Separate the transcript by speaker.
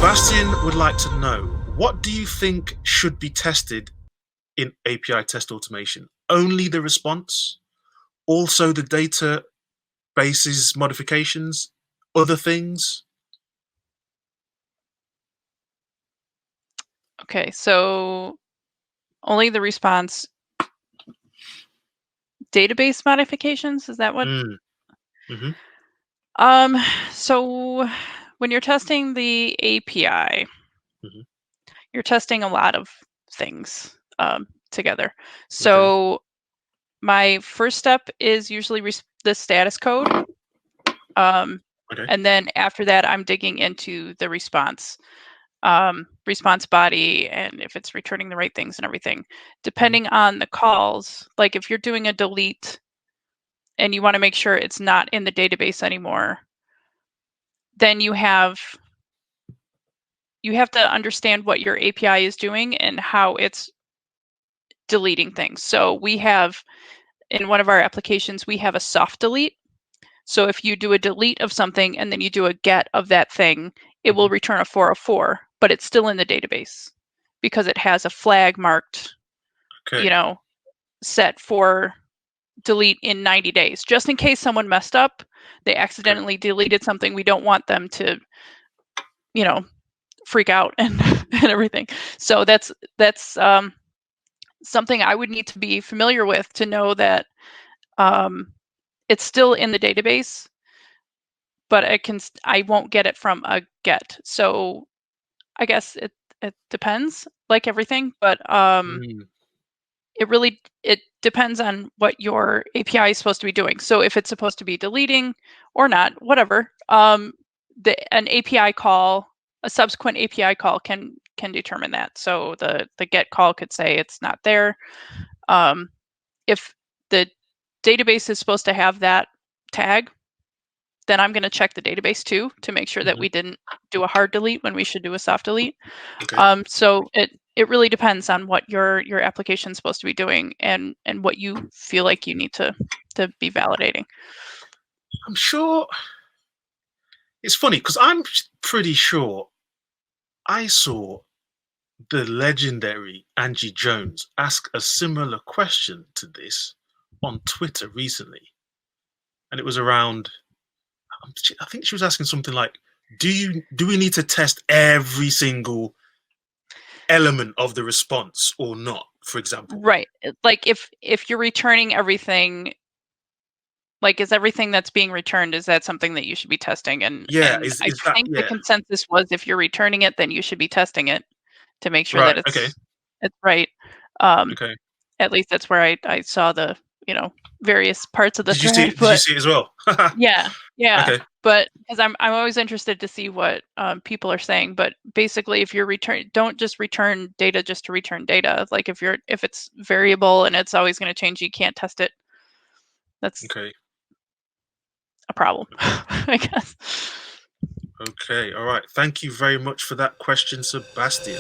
Speaker 1: Sebastian would like to know, what do you think should be tested in API test automation? Only the response? Also the databases modifications? Other things?
Speaker 2: Okay, so only the response database modifications, is that what?
Speaker 1: Mm-hmm.
Speaker 2: So when you're testing the API,
Speaker 1: Mm-hmm.
Speaker 2: you're testing a lot of things together.
Speaker 1: Okay.
Speaker 2: So my first step is usually the status code.
Speaker 1: Okay.
Speaker 2: And then after that, I'm digging into the response body, and if it's returning the right things and everything. Depending on the calls, like if you're doing a delete and you want to make sure it's not in the database anymore, then you have to understand what your API is doing and how it's deleting things. So we have, in one of our applications, we have a soft delete. So if you do a delete of something and then you do a get of that thing, it will return a 404, but it's still in the database because it has a flag marked, set for delete in 90 days, just in case someone messed up, they accidentally deleted something. We don't want them to, freak out and everything. So that's something I would need to be familiar with to know that it's still in the database, but I won't get it from a get. So I guess it depends, like everything, but it depends on what your API is supposed to be doing. So if it's supposed to be deleting or not, whatever, an API call, a subsequent API call can determine that. So the get call could say it's not there. If the database is supposed to have that tag, then I'm going to check the database too to make sure that we didn't do a hard delete when we should do a soft delete. Okay. So it really depends on what your application is supposed to be doing and what you feel like you need to be validating.
Speaker 1: I'm sure it's funny because I'm pretty sure I saw the legendary Angie Jones ask a similar question to this on Twitter recently. And it was around, I think she was asking something like, do we need to test every single element of the response or not, for example?
Speaker 2: Right. Like if you're returning everything, like is everything that's being returned, is that something that you should be testing? And
Speaker 1: yeah,
Speaker 2: and
Speaker 1: is
Speaker 2: I
Speaker 1: that,
Speaker 2: think
Speaker 1: yeah.
Speaker 2: the consensus was if you're returning it, then you should be testing it to make sure
Speaker 1: Right,
Speaker 2: that
Speaker 1: okay.
Speaker 2: it's right.
Speaker 1: Okay.
Speaker 2: At least that's where I saw the, various parts of the
Speaker 1: Did you
Speaker 2: thread.
Speaker 1: see it as well?
Speaker 2: Yeah.
Speaker 1: Okay.
Speaker 2: But because I'm always interested to see what people are saying. But basically, if you're don't just return data just to return data. Like if it's variable and it's always going to change, you can't test it. That's
Speaker 1: okay.
Speaker 2: A problem, I guess.
Speaker 1: Okay, all right. Thank you very much for that question, Sebastian.